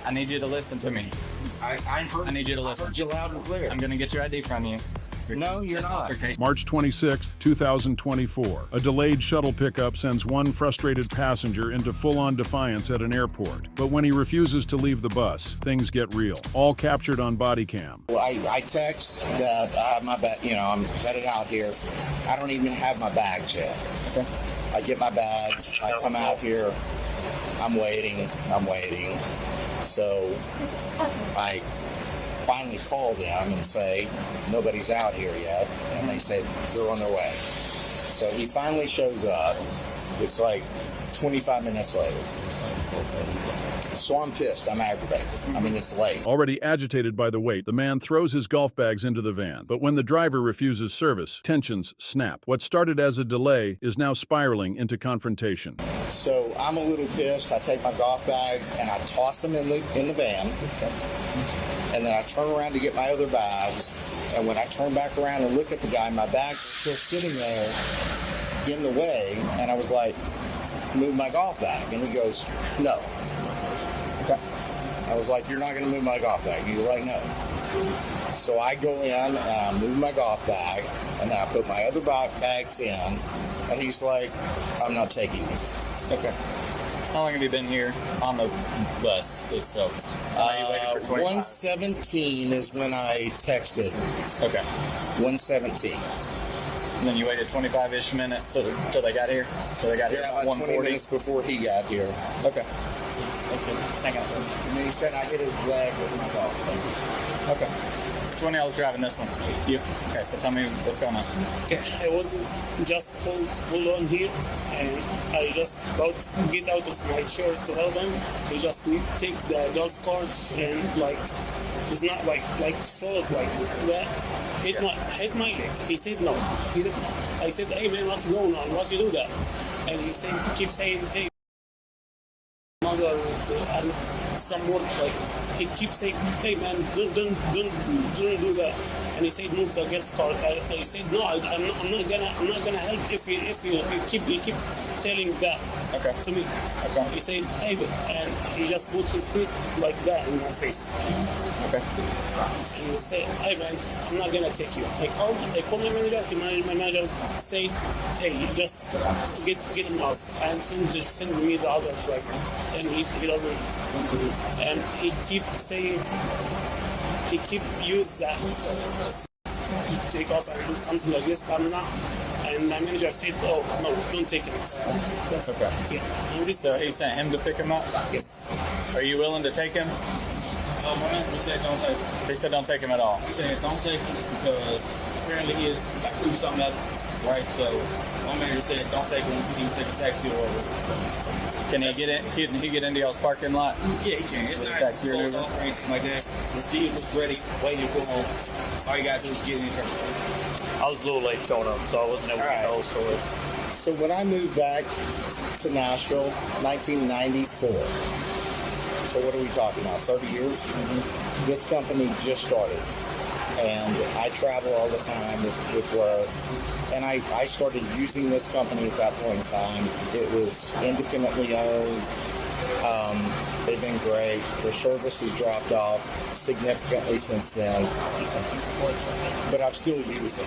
I need you to listen to me. I need you to listen. I heard you loud and clear. I'm gonna get your ID from you. No, you're not. March 26, 2024. A delayed shuttle pickup sends one frustrated passenger into full-on defiance at an airport. But when he refuses to leave the bus, things get real. All captured on Bodycam. Well, I text that my bag, I'm headed out here. I don't even have my bags yet. Okay. I get my bags. I come out here. I'm waiting. So I finally call them and say, nobody's out here yet. And they said, they're on their way. So he finally shows up. It's like 25 minutes later. So I'm pissed. I'm aggravated. I mean, it's late. Already agitated by the wait, the man throws his golf bags into the van. But when the driver refuses service, tensions snap. What started as a delay is now spiraling into confrontation. So I'm a little pissed. I take my golf bags and I toss them in the van. And then I turn around to get my other bags. And when I turn back around and look at the guy, my bags are still sitting there in the way. And I was like, move my golf bag. And he goes, no. Okay. I was like, you're not going to move my golf bag. He was like, no. So I go in and I move my golf bag. And then I put my other bags in. And he's like, I'm not taking you. Okay. How long have you been here on the bus itself? You waited for 25? 1:17 is when I texted. Okay. 1:17. And then you waited 25-ish minutes till they got here? Till they got here Yeah, at about 20 1:40? minutes before he got here. Okay. That's good. Hang on. And then he said I hit his leg with my golf bag. Okay. Which one of y'all was driving this one? You. Okay, so tell me what's going on. Okay, I was just pulled on here, and I just about to get out of my chair to help him. He just take the golf cart and it's not like solid like that. Hit my leg. He said no. I said, hey man, what's going on? Why you do that? And he keep saying, hey, mother, and some words like he keeps saying, hey man, don't do that. And he said, move the golf cart. I said, no, I'm not gonna help if you keep telling that to me. Okay. He said, hey, and he just put his feet like that in my face. Okay. And he said, hey man, I'm not gonna take you. I called my manager. My manager said, hey, you just get him out and send me the other driver. And he doesn't. And he keep saying, he keep use that take off and something like this. I'm not. And my manager said, oh no, don't take him off. That's okay. Yeah. So he sent him to pick him up? Yes. Are you willing to take him? My manager said don't take him. He said don't take him at all. He said don't take him because apparently he is doing something else, right? So my manager said don't take him. He can take a taxi or whatever. Can he get in? Can he get into y'all's parking lot? Yeah, he can. It's With not a taxi or closed whatever? off or anything like that. The deal was ready, waiting for him. All you got to do is get in there. I was a little late showing up, so I wasn't able to get the whole story. So when I moved back to Nashville, 1994. So what are we talking about? 30 years? Mm-hmm. This company just started. And I travel all the time with work. And I started using this company at that point in time. It was independently owned. They've been great. Their service has dropped off significantly since then. But I've still used it.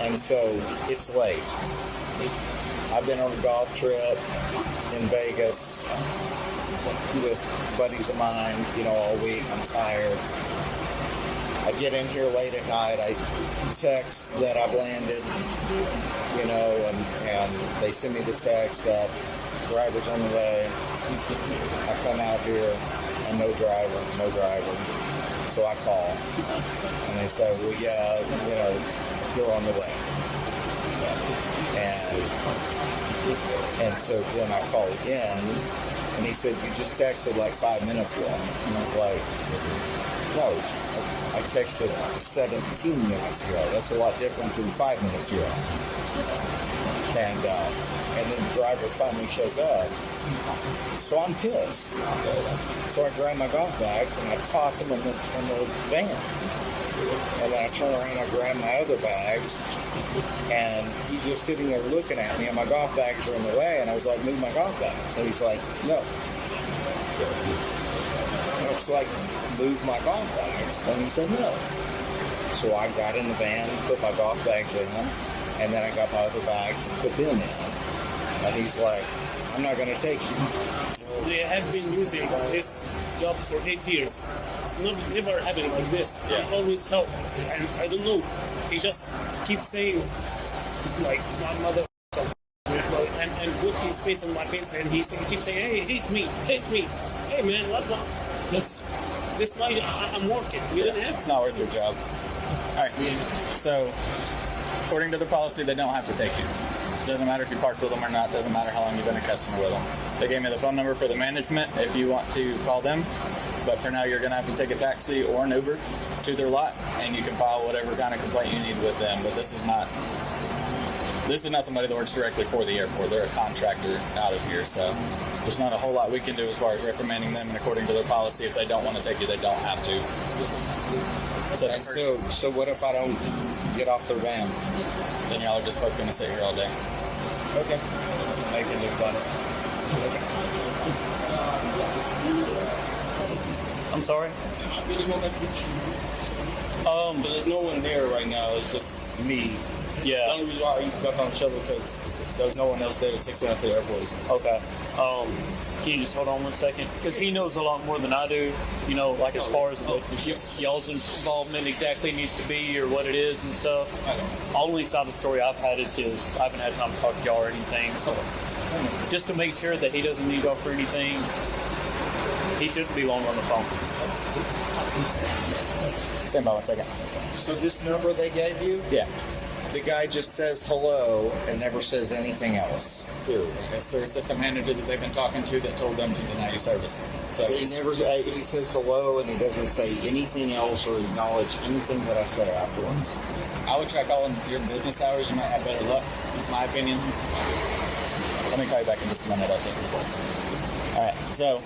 And so it's late. I've been on a golf trip in Vegas with buddies of mine, all week. I'm tired. I get in here late at night. I text that I've landed, and they send me the text that driver's on the way. I come out here and no driver. So I call and they say, well, yeah, you're on the way. And so then I call again and he said, you just texted like 5 minutes ago. And I was like, no. I texted 17 minutes ago. That's a lot different than 5 minutes ago. And then the driver finally shows up. So I'm pissed. So I grab my golf bags and I toss them in the van. And then I turn around and I grab my other bags. And he's just sitting there looking at me and my golf bags are in the way. And I was like, move my golf bags. So he's like, no. looks like move my golf bags. And he said no. So I got in the van, put my golf bags in them, and then I got my other bags and put them in. And he's like, I'm not going to take you. They have been using this job for 8 years. Never happened like this. Yeah. I always help. And I don't know. He just keeps saying, like, my mother. And put his face on my face, and he keeps saying, hey, hit me. Hey, man, what? This money, I'm working. You didn't have It's to. not worth your job. All right. So, according to the policy, they don't have to take you. Doesn't matter if you parked with them or not. Doesn't matter how long you've been a customer with them. They gave me the phone number for the management if you want to call them. But for now, you're going to have to take a taxi or an Uber to their lot, and you can file whatever kind of complaint you need with them. But this is not somebody that works directly for the airport. They're a contractor out of here, so there's not a whole lot we can do as far as reprimanding them. And according to their policy, if they don't want to take you, they don't have to. So what if I don't get off their van? Then y'all are just both going to sit here all day. Okay. Making it fun. I'm sorry. There's no one there right now. It's just me. The only reason why you got on the shuttle because there's no one else there to take someone to the airport. Okay. Can you just hold on 1 second? Because he knows a lot more than I do. You know, like as far as what y'all's involvement exactly needs to be or what it is and stuff. Only side of the story I've had is his. I haven't had time to talk to y'all or anything. So just to make sure that he doesn't need y'all for anything, he shouldn't be long on the phone. Stand by 1 second. So this number they gave you, Yeah. the guy just says hello and never says anything else. Period. It's their system manager that they've been talking to that told them to deny you service. So He says hello and he doesn't say anything else or acknowledge anything that I said afterwards. I would track all in your business hours. You might have better luck. That's my opinion. Let me call you back in just a minute. I'll take the call. All right. So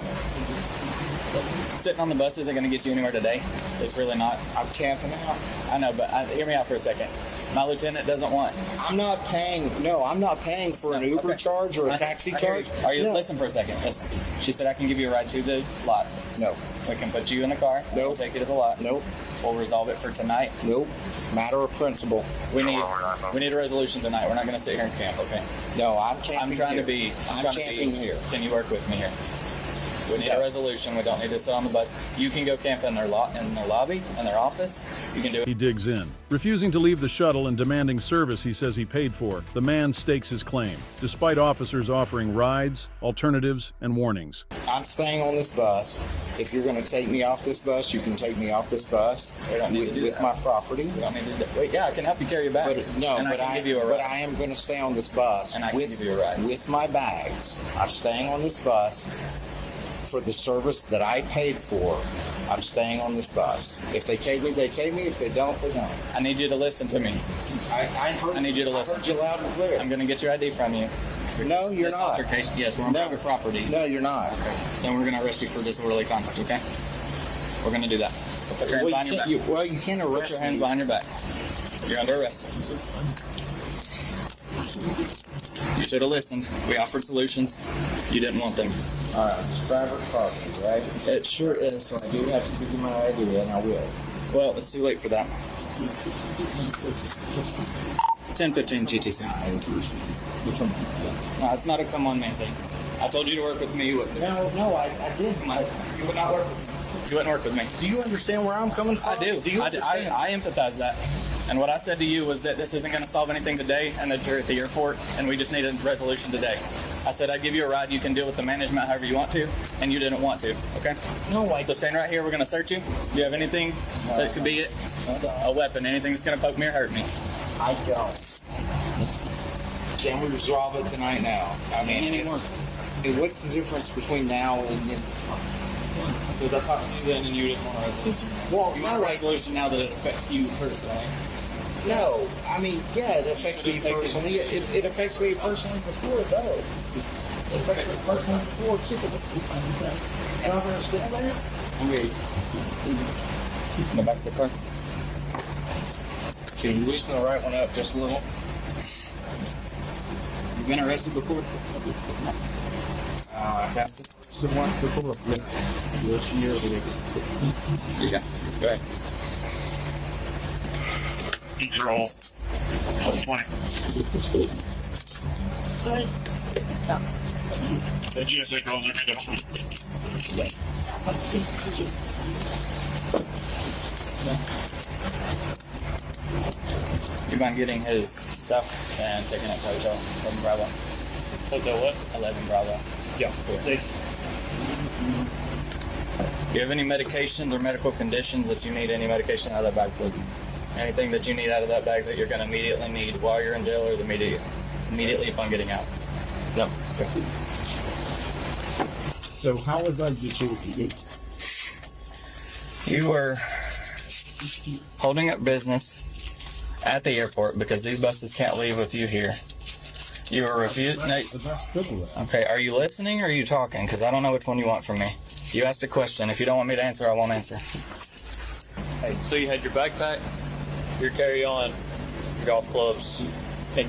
sitting on the bus isn't going to get you anywhere today. It's really not. I'm camping out. I know, but hear me out for a second. My lieutenant doesn't want. I'm not paying for an No, Uber okay. charge or a taxi charge. Are you? No. Listen for a second. Listen. She said I can give you a ride to the lot. No. We can put you in the car. Nope. We'll take you to the lot. Nope. We'll resolve it for tonight. Nope. Matter of principle. We need a resolution tonight. We're not going to sit here and camp, okay? No, I'm camping I'm trying here. to be. I'm camping here. Can you work with me here? We need Okay. a resolution. We don't need to sit on the bus. You can go camp in their lobby, in their office. You can do it. He digs in. Refusing to leave the shuttle and demanding service he says he paid for, the man stakes his claim, despite officers offering rides, alternatives, and warnings. I'm staying on this bus. If you're going to take me off this bus, you can take me off this bus We don't need to do with that. my property. We don't need to wait. Yeah, I can help you carry your bags. But no, and I but can give you a ride. I am going to stay on this bus And I can with give you a ride. with my bags. I'm staying on this bus for the service that I paid for. I'm staying on this bus. If they take me, they take me. If they don't, they don't. I need you to listen to me. I need you to I listen. heard you loud and clear. I'm going to get your ID from you. No, you're This not. altercation, yes, we're on private property. No, you're not. Okay. Then we're going to arrest you for disorderly conduct, okay? We're going to do that. So put your hands behind your back. You can't Put arrest your hands me. behind your back. You're under arrest. You should have listened. We offered solutions. You didn't want them. All right, it's private property, right? It sure is. So I do have to give you my ID, and I will. Well, it's too late for that. 10:15 GTC. No, it's not a come on man thing. I told you to work with me. You wouldn't. No, I did. You would not work with me. You wouldn't work with me. Do you understand where I'm coming from? I do. Do you I understand? I empathize that. And what I said to you was that this isn't going to solve anything today, and that you're at the airport, and we just need a resolution today. I said I'd give you a ride. You can deal with the management however you want to, and you didn't want to. Okay? No, So stand right here. We're going to search you. Do you have anything that could be a weapon? Anything that's going to poke me or hurt me? I don't. Can we resolve it tonight now? I mean, Anymore. what's the difference between now and then? Because I talked to you then, and you didn't want a resolution. Well, You want a resolution now that it affects you personally. No, I mean, yeah, it affects me personally. It affects me personally before, though. It affects me personally before, too. You don't understand that? I'm ready. Go back to the car. Can you loosen the right one up just a little? You've been arrested before? I have to. person wants to pull up. Yes, she is. Yeah. Go ahead. These are all 20. Did you take all the You mind getting his stuff and taking it to Hotel 11 Bravo? Hotel what? 11 Bravo. Yeah. Do you have any medications or medical conditions that you need any medication out of that bag for? Anything that you need out of that bag that you're going to immediately need while you're in jail or immediately upon getting out? No. Okay. So how was I agitated? You were holding up business at the airport because these buses can't leave with you here. You were refusing. Okay, are you listening or are you talking? Because I don't know which one you want from me. You asked a question. If you don't want me to answer, I won't answer. Hey, so you had your backpack, your carry-on, your golf clubs, and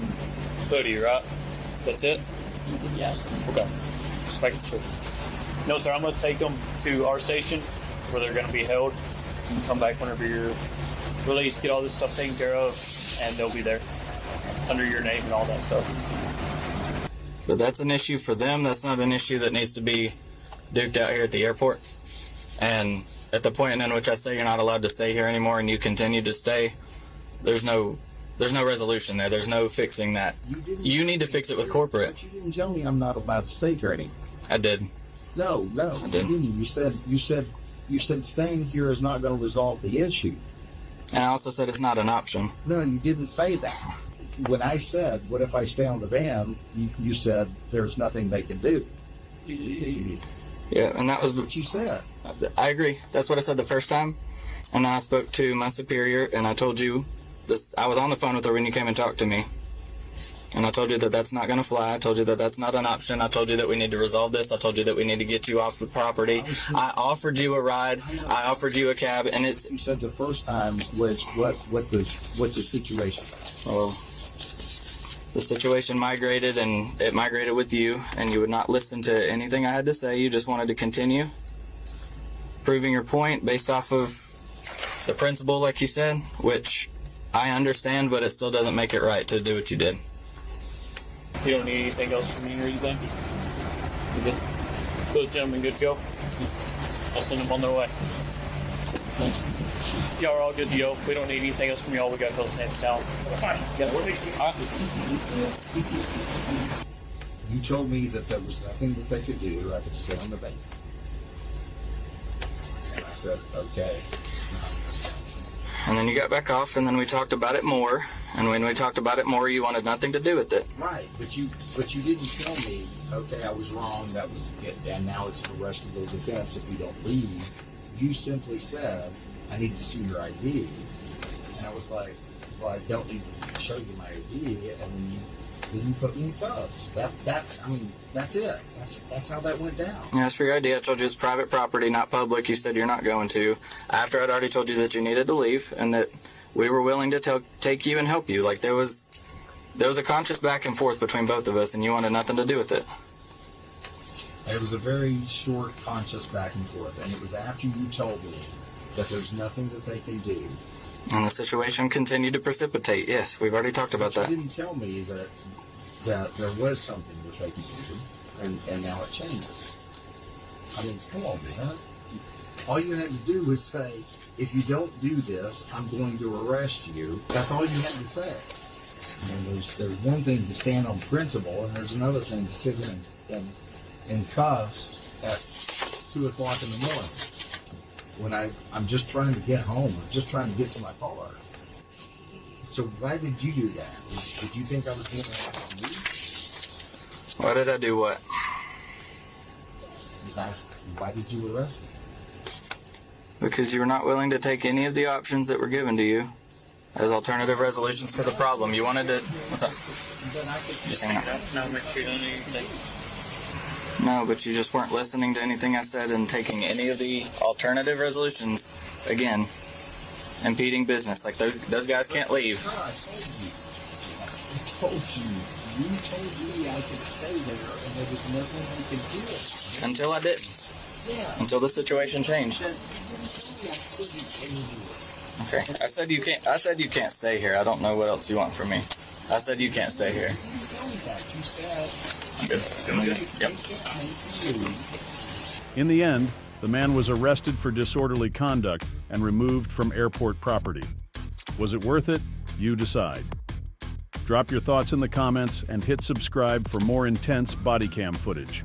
hoodie, right? That's it? Yes. Okay. Just making sure. No, sir, I'm going to take them to our station where they're going to be held. You can come back whenever you're released, get all this stuff taken care of, and they'll be there under your name and all that stuff. But that's an issue for them. That's not an issue that needs to be duked out here at the airport. And at the point in which I say you're not allowed to stay here anymore and you continue to stay, there's no resolution there. There's no fixing that. You need to fix it with corporate. But you didn't tell me I'm not allowed to stay here anymore. I did. No, I did. You said staying here is not going to resolve the issue. And I also said it's not an option. No, you didn't say that. When I said, what if I stay on the van, you said there's nothing they can do. Yeah, and that was What you said. I agree. That's what I said the first time. And then I spoke to my superior and I told you this. I was on the phone with her when you came and talked to me. And I told you that that's not going to fly. I told you that that's not an option. I told you that we need to resolve this. I told you that we need to get you off the property. I offered you a ride. I offered you a cab, and it's. You said the first time, what's the situation? Well, the situation migrated, and it migrated with you, and you would not listen to anything I had to say. You just wanted to continue proving your point based off of the principle, like you said, which I understand, but it still doesn't make it right to do what you did. You don't need anything else from me or anything? You good? Those gentlemen good to go? I'll send them on their way. Y'all are all good to go. We don't need anything else from y'all. We got those names down. You told me that there was nothing that they could do. I could stay on the van. And I said, okay. And then you got back off, and then we talked about it more. And when we talked about it more, you wanted nothing to do with it. Right, but you didn't tell me, okay, I was wrong, that was it, and now it's arrestable defense if you don't leave. You simply said, I need to see your ID. And I was like, well, I don't need to show you my ID, and then you put me in cuffs. That's it. That's how that went down. Yeah, that's for your idea. I told you it's private property, not public. You said you're not going to. After I'd already told you that you needed to leave and that we were willing to take you and help you. Like there was a conscious back and forth between both of us, and you wanted nothing to do with it. It was a very short, conscious back and forth, and it was after you told me that there's nothing that they can do. And the situation continued to precipitate. Yes, we've already talked about that. You didn't tell me that there was something that they could do, and now it changes. I mean, come on, man. All you had to do was say, if you don't do this, I'm going to arrest you. That's all you had to say. And there's one thing to stand on principle, and there's another thing to sit in cuffs at 2 o'clock in the morning. When I'm just trying to get home. I'm just trying to get to my car. So why did you do that? Did you think I was doing that on you? Why did I do what? Why did you arrest me? Because you were not willing to take any of the options that were given to you as alternative resolutions to the problem. You wanted to... What's up? Then I could just hang up and I'll make sure you don't need anything. No, but you just weren't listening to anything I said and taking any of the alternative resolutions. Again, impeding business. Like those guys can't leave. I told you. You told me I could stay there and there was nothing I could do. Until I did. Until the situation changed. Okay. I said you can't. I said you can't stay here. I don't know what else you want from me. I said you can't stay here. I'm good. Yep. In the end, the man was arrested for disorderly conduct and removed from airport property. Was it worth it? You decide. Drop your thoughts in the comments and hit subscribe for more intense body cam footage.